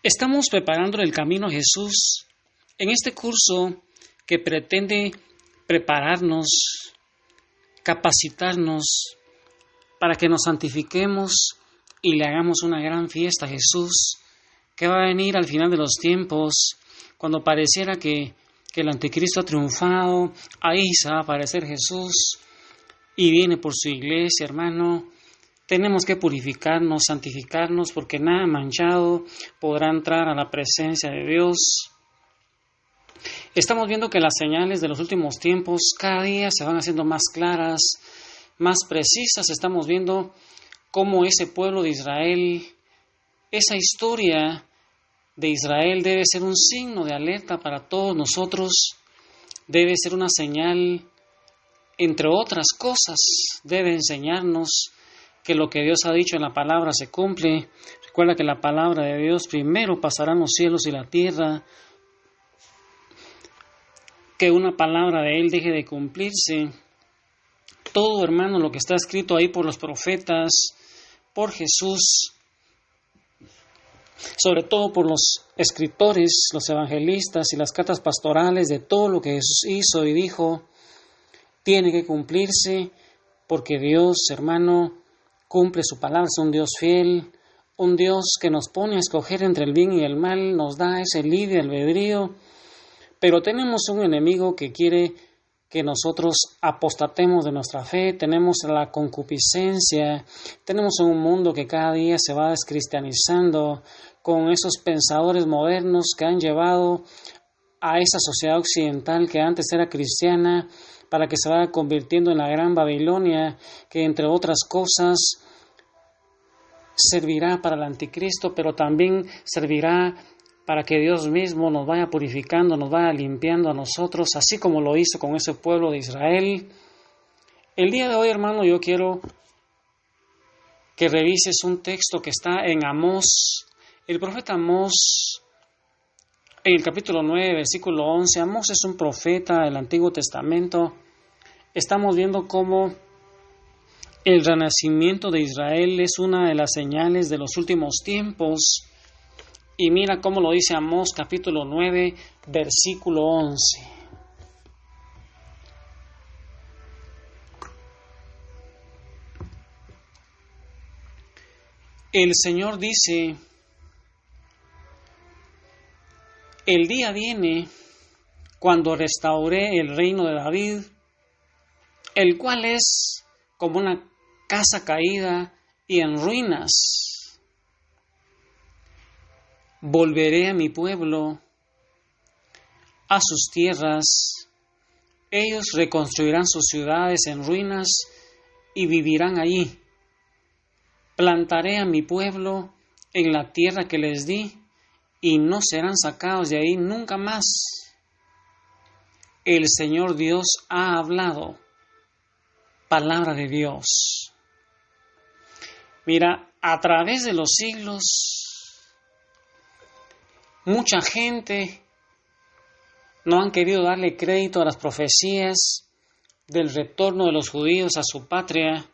Estamos preparando el camino a Jesús en este curso que pretende prepararnos, capacitarnos para que nos santifiquemos y le hagamos una gran fiesta a Jesús, que va a venir al final de los tiempos, cuando pareciera que el anticristo ha triunfado. Ahí se va a aparecer Jesús y viene por su iglesia, hermano. Tenemos que purificarnos, santificarnos, porque nada manchado podrá entrar a la presencia de Dios. Estamos viendo que las señales de los últimos tiempos cada día se van haciendo más claras, más precisas. Estamos viendo cómo ese pueblo de Israel, esa historia de Israel debe ser un signo de alerta para todos nosotros, debe ser una señal, entre otras cosas, debe enseñarnos que lo que Dios ha dicho en la palabra se cumple. Recuerda que la palabra de Dios primero pasarán los cielos y la tierra, que una palabra de Él deje de cumplirse. Todo, hermano, lo que está escrito ahí por los profetas, por Jesús, sobre todo por los escritores, los evangelistas y las cartas pastorales, de todo lo que Jesús hizo y dijo, tiene que cumplirse, porque Dios, hermano, cumple su palabra. Es un Dios fiel, un Dios que nos pone a escoger entre el bien y el mal, nos da ese libre albedrío, pero tenemos un enemigo que quiere que nosotros apostatemos de nuestra fe. Tenemos la concupiscencia, tenemos un mundo que cada día se va descristianizando con esos pensadores modernos que han llevado a esa sociedad occidental que antes era cristiana, para que se vaya convirtiendo en la gran Babilonia, que entre otras cosas servirá para el anticristo, pero también servirá para que Dios mismo nos vaya purificando, nos vaya limpiando a nosotros, así como lo hizo con ese pueblo de Israel. El día de hoy, hermano, yo quiero que revises un texto que está en Amós. El profeta Amós, en el capítulo 9, versículo 11, Amós es un profeta del Antiguo Testamento. Estamos viendo cómo el renacimiento de Israel es una de las señales de los últimos tiempos. Y mira cómo lo dice Amós capítulo 9, versículo 11. El Señor dice: el día viene cuando restauré el reino de David, el cual es como una casa caída y en ruinas. Volveré a mi pueblo, a sus tierras. Ellos reconstruirán sus ciudades en ruinas y vivirán allí. Plantaré a mi pueblo en la tierra que les di y no serán sacados de ahí nunca más. El Señor Dios ha hablado. Palabra de Dios. Mira, a través de los siglos, mucha gente no han querido darle crédito a las profecías del retorno de los judíos a su patria.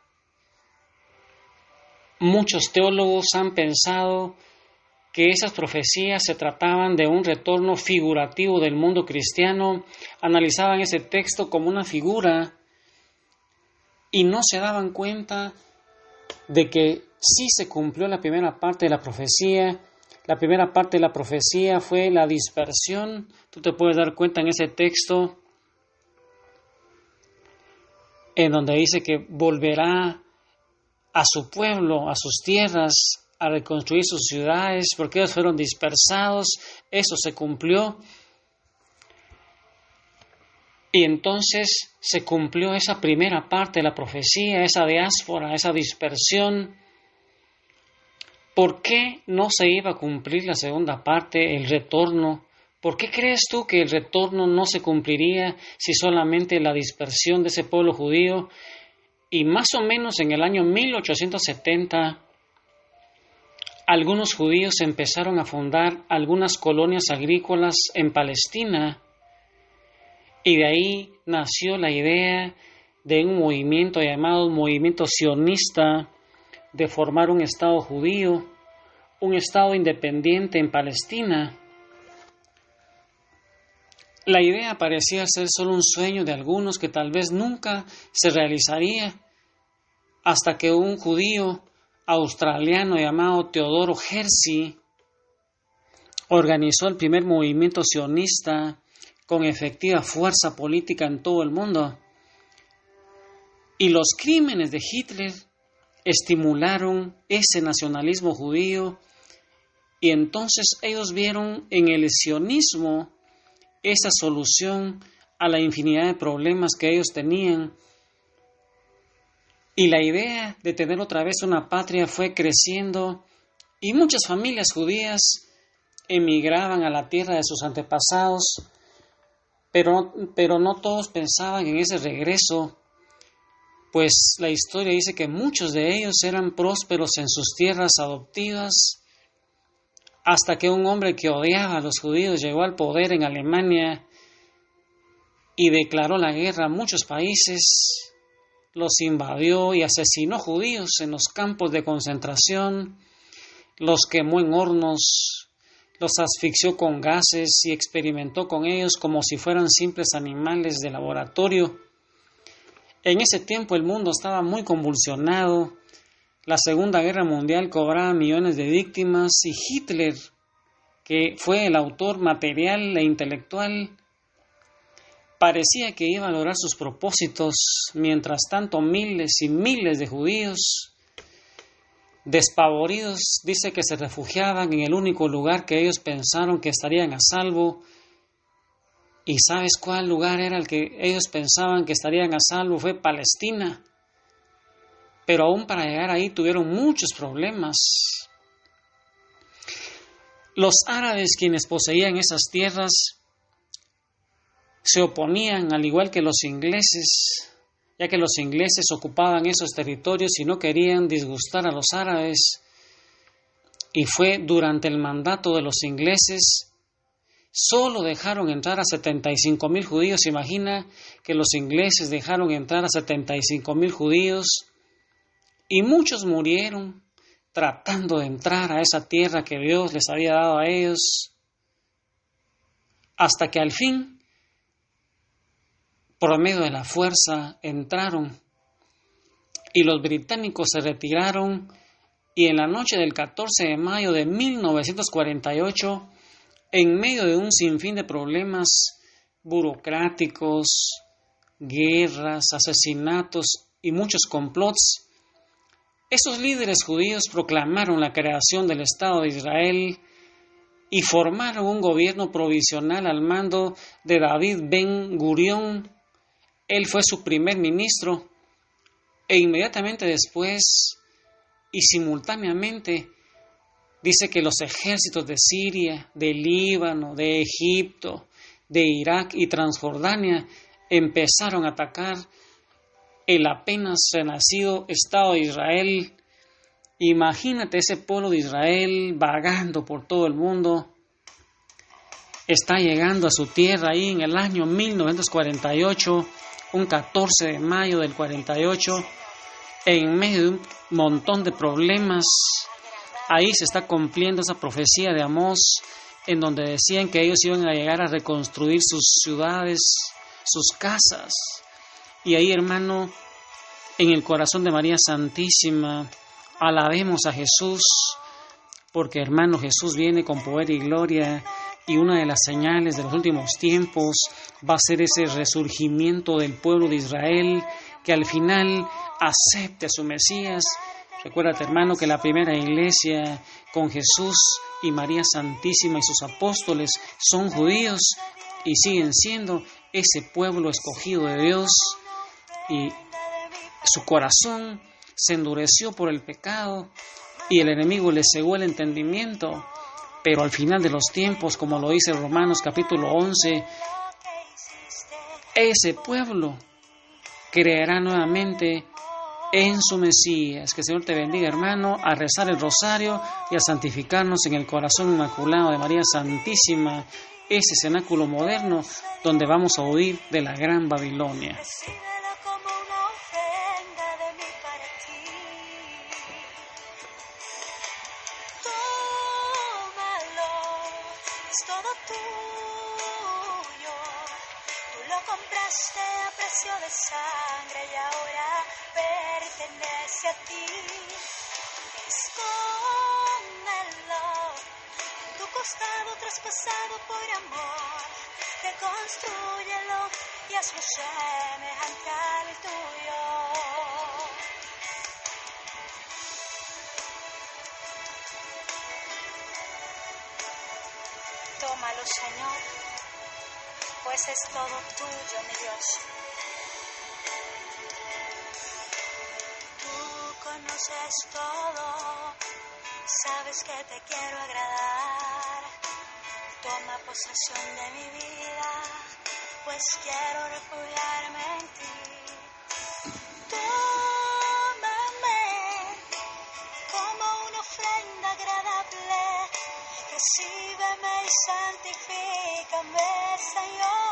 Muchos teólogos han pensado que esas profecías se trataban de un retorno figurativo del mundo cristiano, analizaban ese texto como una figura y no se daban cuenta de que sí se cumplió la primera parte de la profecía. La primera parte de la profecía fue la dispersión. Tú te puedes dar cuenta en ese texto en donde dice que volverá a su pueblo, a sus tierras, a reconstruir sus ciudades, porque ellos fueron dispersados. Eso se cumplió. Y entonces se cumplió esa primera parte de la profecía, esa diáspora, esa dispersión. ¿Por qué no se iba a cumplir la segunda parte, el retorno? ¿Por qué crees tú que el retorno no se cumpliría si solamente la dispersión de ese pueblo judío? Y más o menos en el año 1870, algunos judíos empezaron a fundar algunas colonias agrícolas en Palestina, y de ahí nació la idea de un movimiento llamado movimiento sionista, de formar un Estado judío, un Estado independiente en Palestina. La idea parecía ser solo un sueño de algunos que tal vez nunca se realizaría, hasta que un judío australiano llamado Teodoro Herzl organizó el primer movimiento sionista con efectiva fuerza política en todo el mundo. Y los crímenes de Hitler estimularon ese nacionalismo judío, y entonces ellos vieron en el sionismo esa solución a la infinidad de problemas que ellos tenían. Y la idea de tener otra vez una patria fue creciendo, y muchas familias judías emigraban a la tierra de sus antepasados, pero no todos pensaban en ese regreso, pues la historia dice que muchos de ellos eran prósperos en sus tierras adoptivas, hasta que un hombre que odiaba a los judíos llegó al poder en Alemania y declaró la guerra a muchos países, los invadió y asesinó judíos en los campos de concentración, los quemó en hornos, los asfixió con gases y experimentó con ellos como si fueran simples animales de laboratorio. En ese tiempo el mundo estaba muy convulsionado, la Segunda Guerra Mundial cobraba millones de víctimas y Hitler, que fue el autor material e intelectual, parecía que iba a lograr sus propósitos. Mientras tanto, miles y miles de judíos, despavoridos, dice que se refugiaban en el único lugar que ellos pensaron que estarían a salvo. ¿Y sabes cuál lugar era el que ellos pensaban que estarían a salvo? Fue Palestina. Pero aún para llegar ahí tuvieron muchos problemas. Los árabes, quienes poseían esas tierras, se oponían, al igual que los ingleses, ya que los ingleses ocupaban esos territorios y no querían disgustar a los árabes. Y fue durante el mandato de los ingleses, solo dejaron entrar a 75,000 judíos. Imagina que los ingleses dejaron entrar a 75,000 judíos y muchos murieron tratando de entrar a esa tierra que Dios les había dado a ellos, hasta que al fin, por medio de la fuerza, entraron y los británicos se retiraron, y en la noche del 14 de mayo de 1948, en medio de un sinfín de problemas burocráticos, guerras, asesinatos y muchos complots, esos líderes judíos proclamaron la creación del Estado de Israel y formaron un gobierno provisional al mando de David Ben Gurión. Él fue su primer ministro, e inmediatamente después y simultáneamente dice que los ejércitos de Siria, de Líbano, de Egipto, de Irak y Transjordania empezaron a atacar el apenas renacido Estado de Israel. Imagínate ese pueblo de Israel vagando por todo el mundo. Está llegando a su tierra ahí en el año 1948, un 14 de mayo del 48, en medio de un montón de problemas. Ahí se está cumpliendo esa profecía de Amós, en donde decían que ellos iban a llegar a reconstruir sus ciudades, sus casas. Y ahí, hermano, en el corazón de María Santísima, alabemos a Jesús, porque, hermano, Jesús viene con poder y gloria, y una de las señales de los últimos tiempos va a ser ese resurgimiento del pueblo de Israel, que al final acepte a su Mesías. Recuérdate, hermano, que la primera iglesia con Jesús y María Santísima y sus apóstoles son judíos y siguen siendo ese pueblo escogido de Dios, y su corazón se endureció por el pecado y el enemigo le cegó el entendimiento, pero al final de los tiempos, como lo dice Romanos capítulo 11, ese pueblo creerá nuevamente en su Mesías. Que el Señor te bendiga, hermano, a rezar el rosario y a santificarnos en el corazón inmaculado de María Santísima, ese cenáculo moderno donde vamos a huir de la gran Babilonia. es todo tuyo. Tú lo compraste a precio de sangre y ahora pertenece a ti. Escóndelo en tu costado traspasado por amor. Reconstrúyelo y hazlo semejante al tuyo. Tómalo, Señor, pues es todo tuyo, mi Dios. Tú conoces todo, sabes que te quiero agradar. Toma posesión de mi vida, pues quiero refugiarme en ti. Tómame como una ofrenda agradable. Recíbeme y santifícame, Señor.